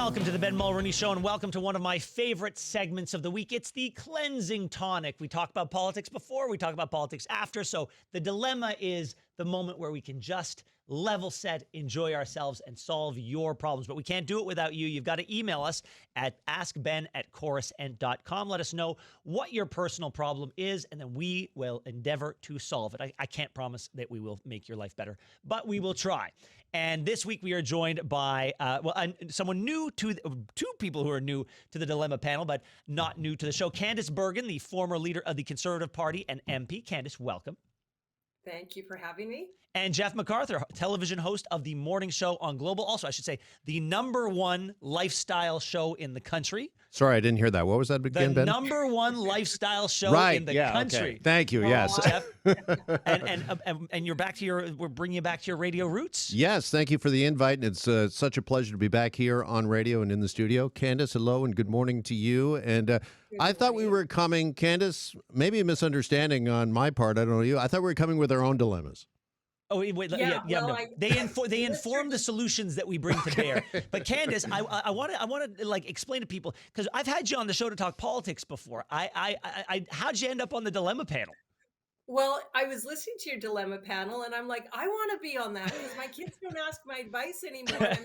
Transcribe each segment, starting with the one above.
Welcome to the Ben Mulroney Show, and welcome to one of my favorite segments of the week. It's the cleansing tonic. We talk about politics before, we talk about politics after, so the dilemma is the moment where we can just level set, enjoy ourselves, and solve your problems. But we can't do it without you. You've got to email us at askben@chorusend.com. Let us know what your personal problem is, and then we will endeavor to solve it. I can't promise that we will make your life better, but we will try. And this week we are joined by someone new to two people who are new to the Dilemma panel, but not new to the show. Candice Bergen, the former leader of the Conservative Party and MP. Candice, welcome. Thank you for having me. And Jeff McArthur, television host of the morning show on Global. Also, I should say, the #1 lifestyle show in the country. Sorry, I didn't hear that. What was that again, Ben? The #1 lifestyle show in the country. Okay. Thank you. Yes. Jeff, and you're back to we're bringing you back to your radio roots. Yes. Thank you for the invite. And it's such a pleasure to be back here on radio and in the studio. Candice, hello and good morning to you. And I thought we were coming, Candice, maybe a misunderstanding on my part. I don't know you. I thought we were coming with our own dilemmas. Oh, wait, no. They inform the solutions that we bring to bear. But Candice, I want to like explain to people, because I've had you on the show to talk politics before. How'd you end up on the Dilemma panel? Well, I was listening to your Dilemma panel, and I'm like, I want to be on that because my kids don't ask my advice anymore. I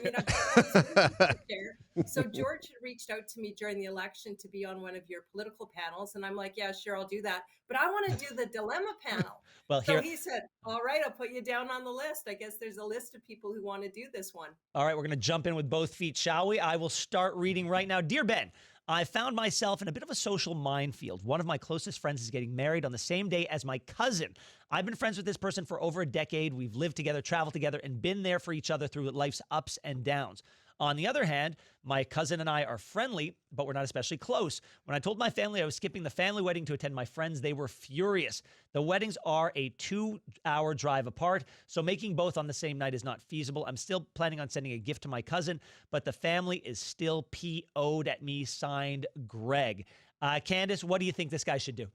mean, so George had reached out to me during the election to be on one of your political panels, and I'm like, yeah, sure, I'll do that. But I want to do the Dilemma panel. So he said, all right, I'll put you down on the list. I guess there's a list of people who want to do this one. All right, we're going to jump in with both feet, shall we? I will start reading right now. Dear Ben, I found myself in a bit of a social minefield. One of my closest friends is getting married on the same day as my cousin. I've been friends with this person for over a decade. We've lived together, traveled together, and been there for each other through life's ups and downs. On the other hand, my cousin and I are friendly, but we're not especially close. When I told my family I was skipping the family wedding to attend my friends, they were furious. The weddings are a 2-hour drive apart, so making both on the same night is not feasible. I'm still planning on sending a gift to my cousin, but the family is still PO'd at me, signed Greg. Candice, what do you think this guy should do?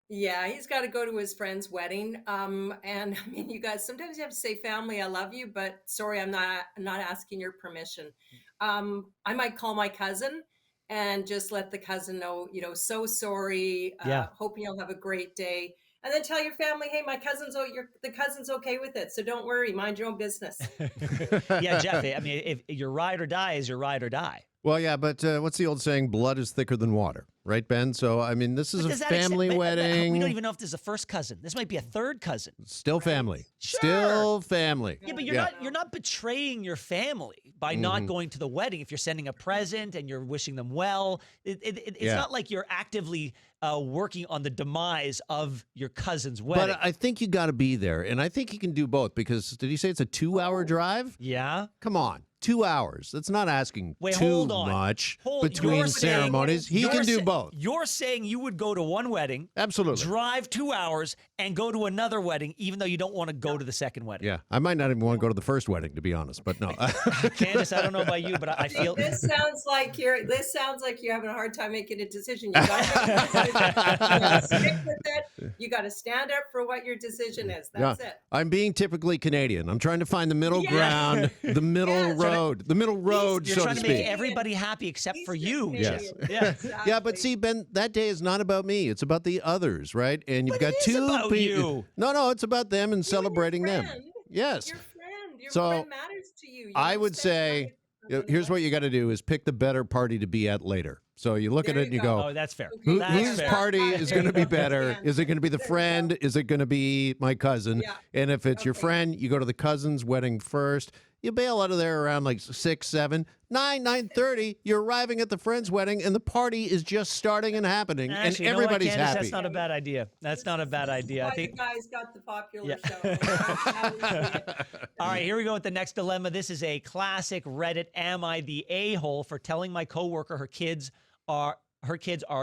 Yeah, he's got to go to his friend's wedding. And I mean, you guys, sometimes you have to say, family, I love you, but sorry, I'm not asking your permission. I might call my cousin and just let the cousin know, so sorry. Hoping you'll have a great day. And then tell your family, hey, the cousin's okay with it. So don't worry, mind your own business. Yeah, Jeff, I mean, if your ride or die is your ride or die. Well, yeah, but what's the old saying? Blood is thicker than water, right, Ben? So, I mean, this is a family wedding. We don't even know if this is a first cousin. This might be a third cousin. Still family. Sure. Still family. Yeah, but you're not betraying your family by not going to the wedding. If you're sending a present and you're wishing them well, it's not like you're actively working on the demise of your cousin's wedding. But I think you got to be there, and I think you can do both, because did he say it's a 2-hour drive? Yeah. Come on. 2 hours. That's not asking too much between ceremonies. He can do both. You're saying you would go to one wedding, absolutely, drive 2 hours, and go to another wedding, even though you don't want to go to the second wedding. Yeah, I might not even want to go to the first wedding, to be honest. But no, Candice, I don't know about you, but I feel this sounds like you're having a hard time making a decision. You got to make a decision. You got to stick with it. You got to stand up for what your decision is. That's it. I'm being typically Canadian. I'm trying to find the middle ground, the middle road. The middle road, You're trying to make everybody happy except for you. Yes. Yeah. Exactly. Yeah, but see, Ben, that day is not about me. It's about the others, right? And you've got it is two about people. you. No, it's about them and celebrating them. Yes. Your friend. Your So, friend matters to you. I would say, here's what you got to do is pick the better party to be at later. So you look at it and you go, oh, that's fair. Whose party is going to be better? Is it going to be the friend? Is it going to be my cousin? Yeah. And if it's your friend, you go to the cousin's wedding first. You bail out of there around like 6, 7, 9, 9:30. You're arriving at the friend's wedding, and the party is just starting and happening, Actually, and everybody's Candice, happy. That's not a bad idea. That's not a bad idea. I think you guys got the popular show. All right, here we go with the next dilemma. This is a classic Reddit. Am I the a-hole for telling my coworker her kids are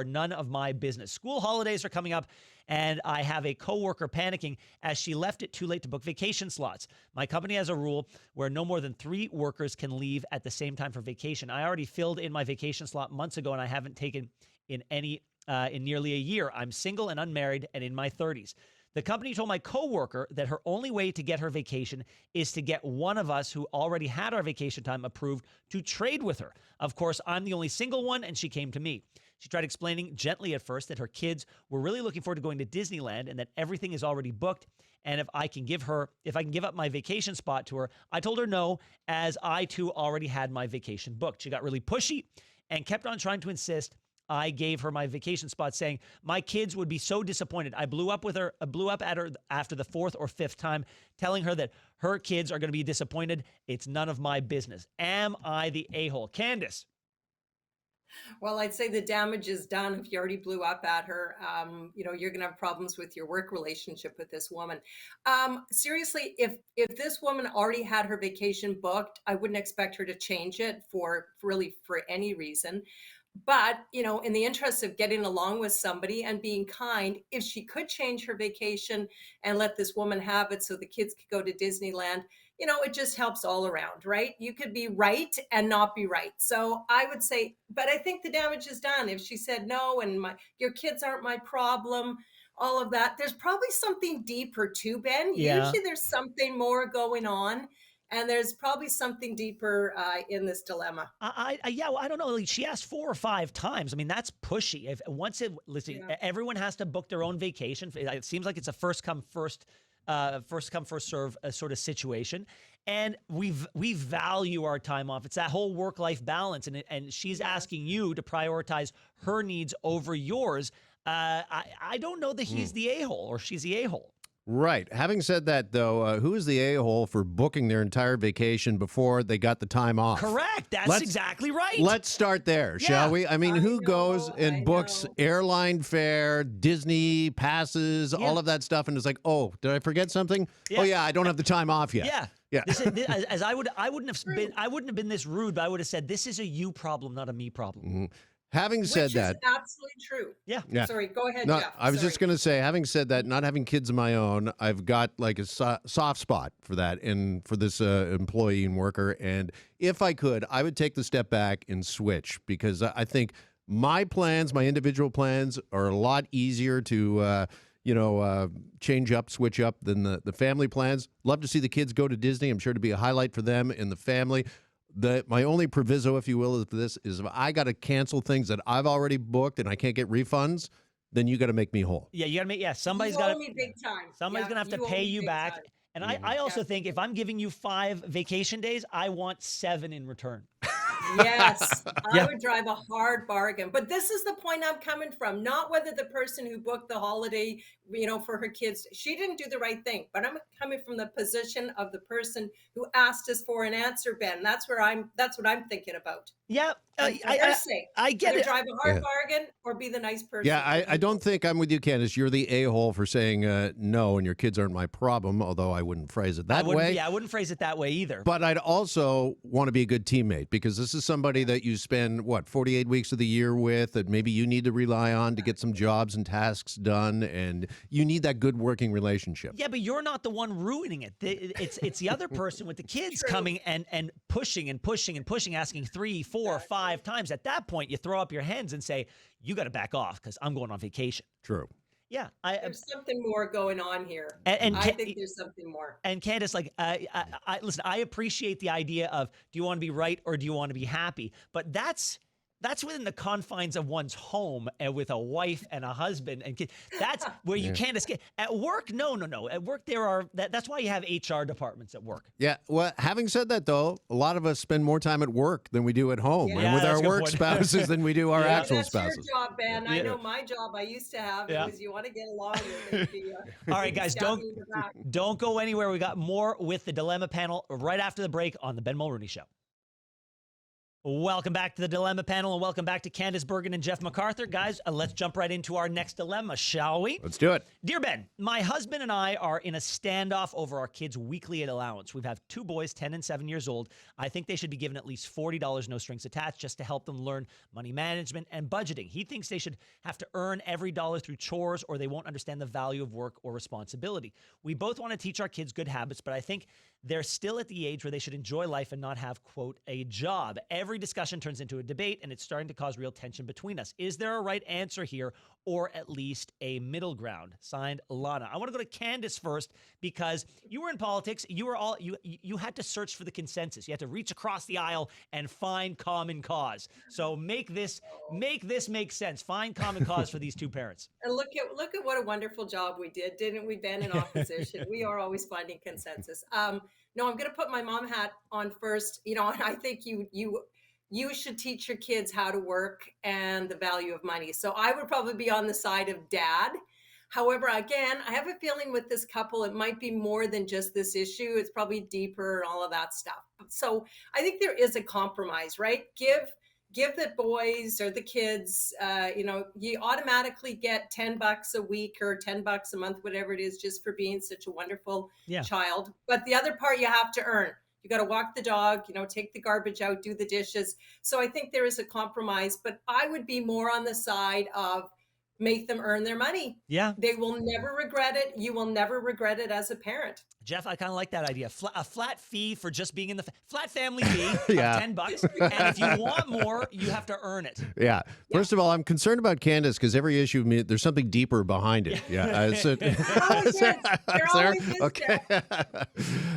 none of my business? School holidays are coming up, and I have a coworker panicking as she left it too late to book vacation slots. My company has a rule where no more than 3 workers can leave at the same time for vacation. I already filled in my vacation slot months ago, and I haven't taken in any in nearly a year. I'm single and unmarried and in my 30s. The company told my coworker that her only way to get her vacation is to get one of us who already had our vacation time approved to trade with her. Of course, I'm the only single one, and she came to me. She tried explaining gently at first that her kids were really looking forward to going to Disneyland and that everything is already booked. And if I can give up my vacation spot to her, I told her no, as I too already had my vacation booked. She got really pushy and kept on trying to insist I gave her my vacation spot, saying my kids would be so disappointed. I blew up at her after the fourth or fifth time, telling her that her kids are going to be disappointed. It's none of my business. Am I the a-hole? Candice. Well, I'd say the damage is done if you already blew up at her. You're going to have problems with your work relationship with this woman. Seriously, if this woman already had her vacation booked, I wouldn't expect her to change it for any reason. But, in the interest of getting along with somebody and being kind, if she could change her vacation and let this woman have it so the kids could go to Disneyland, it just helps all around, right? You could be right and not be right. So I would say, but I think the damage is done. If she said no, and your kids aren't my problem, all of that, there's probably something deeper too, Ben. Yeah. Usually there's something more going on. And there's probably something deeper in this dilemma. I don't know. Like, she asked 4 or 5 times. I mean, that's pushy. Everyone has to book their own vacation. It seems like it's a first come, first serve sort of situation. And we value our time off. It's that whole work-life balance. And she's asking you to prioritize her needs over yours. I don't know that he's the a-hole or she's the a-hole. Right. Having said that, though, who is the a-hole for booking their entire vacation before they got the time off? Correct. That's exactly right. Let's start there, shall we? I mean, who goes and books airline fare, Disney passes, all of that stuff, and is like, oh, did I forget something? Yeah. Oh, yeah, I don't have the time off yet. Yeah. Yeah. I wouldn't have been this rude, but I would have said, this is a you problem, not a me problem. Mm-hmm. Having said that, is absolutely true. Yeah. Sorry, go ahead, no, Jeff. I was just going to say, having said that, not having kids of my own, I've got like a soft spot for that and for this employee and worker. And if I could, I would take the step back and switch, because I think my plans, my individual plans, are a lot easier to change up, switch up than the family plans. Love to see the kids go to Disney. I'm sure to be a highlight for them and the family. My only proviso, if you will, of this is if I got to cancel things that I've already booked and I can't get refunds, then you got to make me whole. Yeah, you got to make. Yeah, somebody's got to. Me big time. Somebody's gonna have to pay you back. Time. And I also think if I'm giving you 5 vacation days, I want 7 in return. Yes, I would drive a hard bargain. But this is the point I'm coming from, not whether the person who booked the holiday, for her kids, she didn't do the right thing. But I'm coming from the position of the person who asked us for an answer, Ben. That's what I'm thinking about. Yeah, I get it. Drive a hard bargain or be the nice person. Yeah, I don't think I'm with you, Candice. You're the a-hole for saying no, and your kids aren't my problem, although I wouldn't phrase it that way. Yeah, I wouldn't phrase it that way either. But I'd also want to be a good teammate, because this is somebody that you spend, 48 weeks of the year with, that maybe you need to rely on to get some jobs and tasks done, and you need that good working relationship. Yeah, but you're not the one ruining it. It's the other person with the kids coming and pushing and pushing and pushing, asking 3, 4, 5 times. At that point, you throw up your hands and say, you got to back off because I'm going on vacation. True. Yeah, there's something more going on here. And I think there's something more. And Candice, listen, I appreciate the idea of, do you want to be right or do you want to be happy? But that's within the confines of one's home and with a wife and a husband and kids. That's where you can't escape. At work, no. At work, that's why you have HR departments at work. Yeah. Well, having said that, though, a lot of us spend more time at work than we do at home and with our work spouses than we do our actual spouses. That's your job, Ben. I know my job I used to have was you want to get along with it. All right, guys, don't go anywhere. We got more with the Dilemma panel right after the break on the Ben Mulroney Show. Welcome back to the Dilemma panel, and welcome back to Candice Bergen and Jeff McArthur. Guys, let's jump right into our next dilemma, shall we? Let's do it. Dear Ben, my husband and I are in a standoff over our kids' weekly allowance. We have 2 boys, 10 and 7 years old. I think they should be given at least $40, no strings attached, just to help them learn money management and budgeting. He thinks they should have to earn every dollar through chores, or they won't understand the value of work or responsibility. We both want to teach our kids good habits, but I think they're still at the age where they should enjoy life and not have, quote, a job. Every discussion turns into a debate, and it's starting to cause real tension between us. Is there a right answer here, or at least a middle ground. Signed, Lana. I want to go to Candice first because you were in politics. You had to search for the consensus. You had to reach across the aisle and find common cause. So make this make sense. Find common cause for these two parents. And look at what a wonderful job we did, didn't we, Ben? In opposition, we are always finding consensus. No, I'm going to put my mom hat on first. And I think you should teach your kids how to work and the value of money. So I would probably be on the side of dad. However, again, I have a feeling with this couple, it might be more than just this issue. It's probably deeper and all of that stuff. So I think there is a compromise, right? Give the boys or the kids, you automatically get $10 a week or $10 a month, whatever it is, just for being such a wonderful child. But the other part you have to earn. You got to walk the dog, take the garbage out, do the dishes. So I think there is a compromise, but I would be more on the side of make them earn their money. Yeah. They will never regret it. You will never regret it as a parent. Jeff, I kind of like that idea. A flat fee for just being in the flat family fee of $10. And if you want more, you have to earn it. Yeah. First of all, I'm concerned about Candice because every issue, there's something deeper behind it. Yeah. There always is. Okay.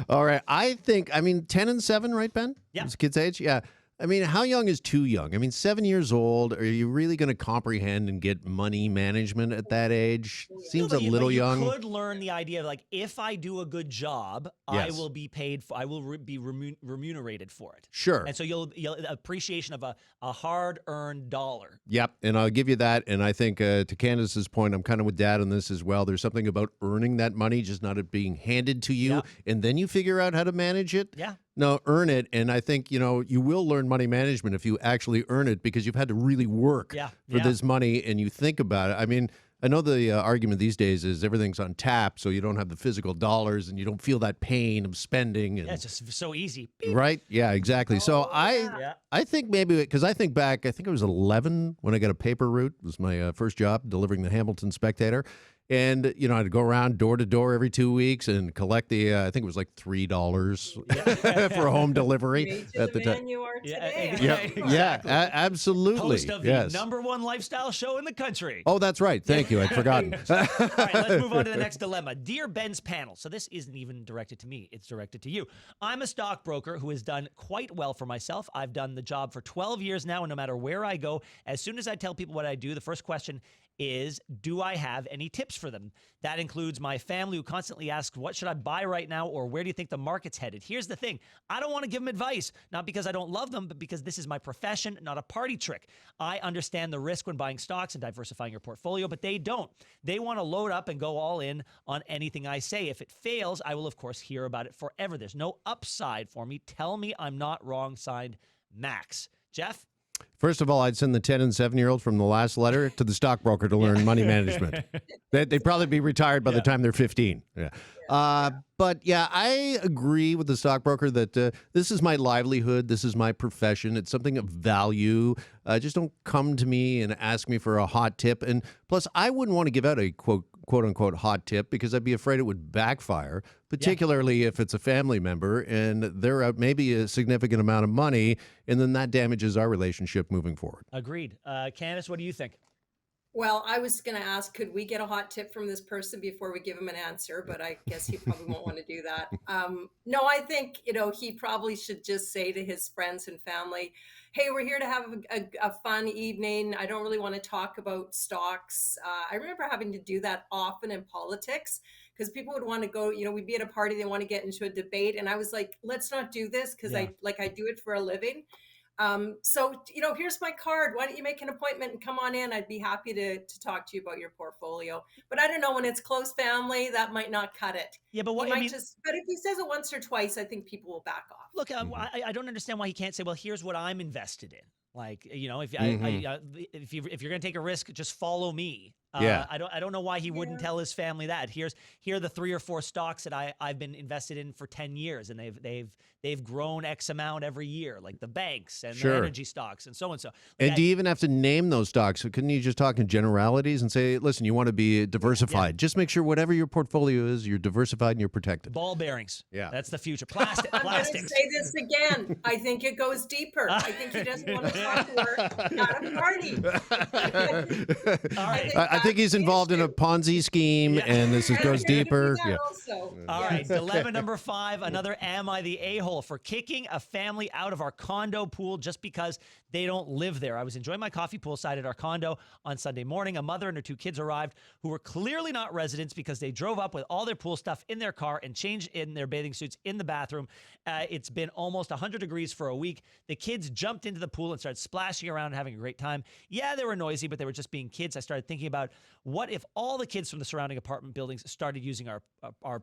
All right. I think, 10 and 7, right, Ben? Yeah. It's kids' age? Yeah. How young is too young? 7 years old, are you really going to comprehend and get money management at that age? Seems a little young. You could learn the idea of if I do a good job, I will be paid, I will be remunerated for it. Sure. And so you'll appreciation of a hard-earned dollar. Yep, and I'll give you that. And I think to Candace's point, I'm kind of with Dad on this as well. There's something about earning that money, just not it being handed to you, and then you figure out how to manage it. Yeah. No, earn it. And I think, you will learn money management if you actually earn it because you've had to really work for this money and you think about it. I know the argument these days is everything's on tap, so you don't have the physical dollars and you don't feel that pain of spending. And, it's just so easy. Beep. Right? Yeah, exactly. So I think maybe, because I think back, I think I was 11 when I got a paper route. It was my first job, delivering the Hamilton Spectator. And, I'd go around door to door every 2 weeks and collect the, I think it was like $3 for home delivery at the time. You are today. Absolutely. Host of the #1 lifestyle show in the country. Oh, that's right. Thank you. I'd forgotten. All right, let's move on to the next dilemma. Dear Ben's panel. So this isn't even directed to me. It's directed to you. I'm a stockbroker who has done quite well for myself. I've done the job for 12 years now, and no matter where I go, as soon as I tell people what I do, the first question is, do I have any tips for them? That includes my family, who constantly asks, what should I buy right now, or where do you think the market's headed? Here's the thing. I don't want to give them advice, not because I don't love them, but because this is my profession, not a party trick. I understand the risk when buying stocks and diversifying your portfolio, but they don't. They want to load up and go all in on anything I say. If it fails, I will, of course, hear about it forever. There's no upside for me. Tell me I'm not wrong. Signed, Max. Jeff? First of all, I'd send the 10 and 7-year-old from the last letter to the stockbroker to learn money management. They'd probably be retired by the time they're 15. But I agree with the stockbroker that this is my livelihood. This is my profession. It's something of value. Just don't come to me and ask me for a hot tip. And plus, I wouldn't want to give out a quote unquote hot tip because I'd be afraid it would backfire, particularly if it's a family member and they're out maybe a significant amount of money, and then that damages our relationship moving forward. Agreed. Candice, what do you think? Well, I was going to ask, could we get a hot tip from this person before we give him an answer? But I guess he probably won't want to do that. No, I think, he probably should just say to his friends and family, hey, we're here to have a fun evening. I don't really want to talk about stocks. I remember having to do that often in politics because people would want to go, we'd be at a party, they want to get into a debate. And I was like, let's not do this because I do it for a living. So, here's my card. Why don't you make an appointment and come on in? I'd be happy to talk to you about your portfolio. But I don't know, when it's close family, that might not cut it. Yeah, but but if he says it once or twice, I think people will back off. Look, I don't understand why he can't say, well, here's what I'm invested in. Like, if you're going to take a risk, just follow me. I don't know why he wouldn't tell his family that. Here are the 3 or 4 stocks that I've been invested in for 10 years, and they've grown X amount every year, like the banks and the energy stocks and so and so. And do you even have to name those stocks? So couldn't you just talk in generalities and say, listen, you want to be diversified. Just make sure whatever your portfolio is, you're diversified and you're protected. Ball bearings. Yeah. That's the future. Plastics. I'm going to say this again. I think it goes deeper. I think he doesn't want to off work at a party. All right. I think he's involved in a Ponzi scheme, and this And goes it could be deeper. that Yeah. also. All Yes. right, dilemma number 5, another am I the a-hole for kicking a family out of our condo pool just because they don't live there. I was enjoying my coffee poolside at our condo on Sunday morning. A mother and her 2 kids arrived who were clearly not residents because they drove up with all their pool stuff in their car and changed in their bathing suits in the bathroom. It's been almost 100 degrees for a week. The kids jumped into the pool and started splashing around and having a great time. Yeah, they were noisy, but they were just being kids. I started thinking about what if all the kids from the surrounding apartment buildings started using our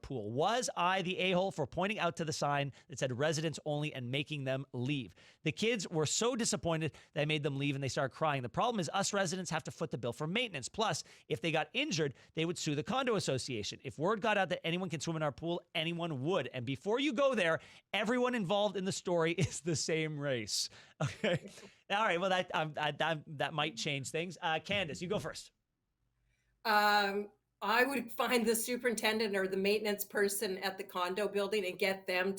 pool? Was I the a-hole for pointing out to the sign that said residents only and making them leave? The kids were so disappointed that I made them leave and they started crying. The problem is us residents have to foot the bill for maintenance. Plus, if they got injured, they would sue the condo association. If word got out that anyone can swim in our pool, anyone would. And before you go there, everyone involved in the story is the same race. Okay. All right. Well, that might change things. Candice, you go first. I would find the superintendent or the maintenance person at the condo building and get them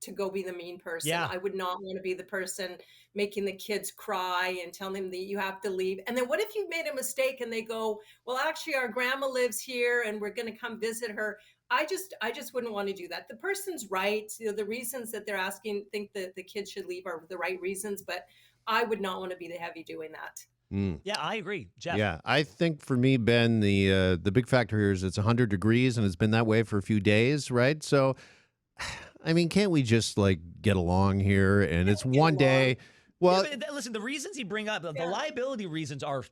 to go be the mean person. Yeah. I would not want to be the person making the kids cry and telling them that you have to leave. And then what if you made a mistake and they go, well, actually our grandma lives here and we're going to come visit her. I just wouldn't want to do that. The person's right. You know, the reasons that they're asking, think that the kids should leave are the right reasons, but I would not want to be the heavy doing that. Yeah, I agree. Jeff. Yeah, I think for me, Ben, the big factor here is it's 100 degrees and it's been that way for a few days, right? So, I mean, can't we just like get along here? And it's one day. Well, Yeah, but listen, the reasons he bring up, the liability reasons are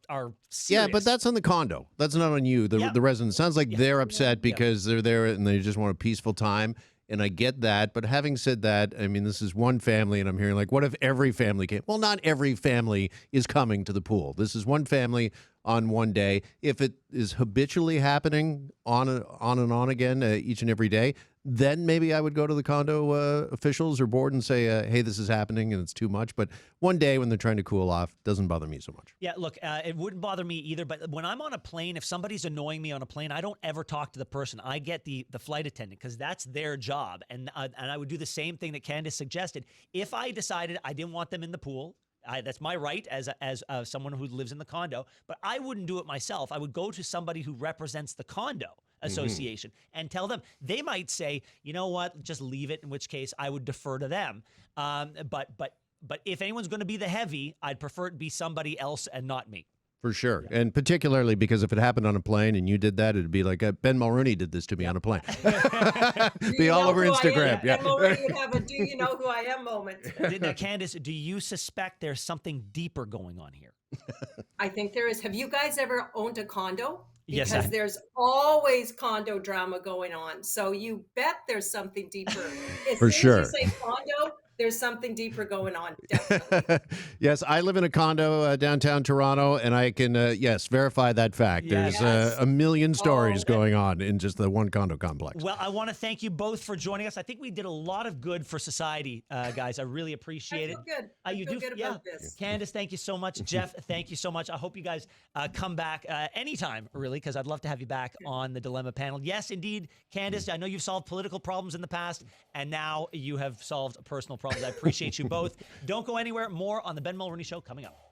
serious. yeah, but that's on the condo. That's not on you, Yeah. the resident. Sounds like they're upset Yeah. because they're there and they just want a peaceful time. And I get that. But having said that, I mean, this is one family, and I'm hearing like, what if every family came? Well, not every family is coming to the pool. This is one family on one day. If it is habitually happening on and on again each and every day, then maybe I would go to the condo officials or board and say, hey, this is happening and it's too much. But one day when they're trying to cool off, doesn't bother me so much. Yeah, look, it wouldn't bother me either. But when I'm on a plane, if somebody's annoying me on a plane, I don't ever talk to the person. I get the flight attendant because that's their job. And I would do the same thing that Candice suggested. If I decided I didn't want them in the pool, that's my right as someone who lives in the condo. But I wouldn't do it myself. I would go to somebody who represents the condo association and tell them. They might say, you know what, just leave it, in which case I would defer to them. But if anyone's going to be the heavy, I'd prefer it be somebody else and not me. For sure. Yeah. And particularly because if it happened on a plane and you did that, it'd be like Ben Mulroney did this to me on a plane. Be all over Instagram. Ben Mulroney would have a do you know who I am moment. Now, Candice, do you suspect there's something deeper going on here? I think there is. Have you guys ever owned a condo? Yes, Because there's always condo drama going on. So you bet there's something deeper. For sure. As soon as you say condo, there's something deeper going on. Definitely. Yes, I live in a condo downtown Toronto, and I can, yes, verify that fact. Yes. There's a million stories going on in just the one condo complex. Well, I want to thank you both for joining us. I think we did a lot of good for society, guys. I really appreciate I it. feel good. I You feel do? good Yeah. about this. Candice, thank you so much. Jeff, thank you so much. I hope you guys come back anytime, really, because I'd love to have you back on the Dilemma panel. Yes, indeed, Candice, I know you've solved political problems in the past, and now you have solved personal problems. I appreciate you both. Don't go anywhere. More on the Ben Mulroney Show coming up.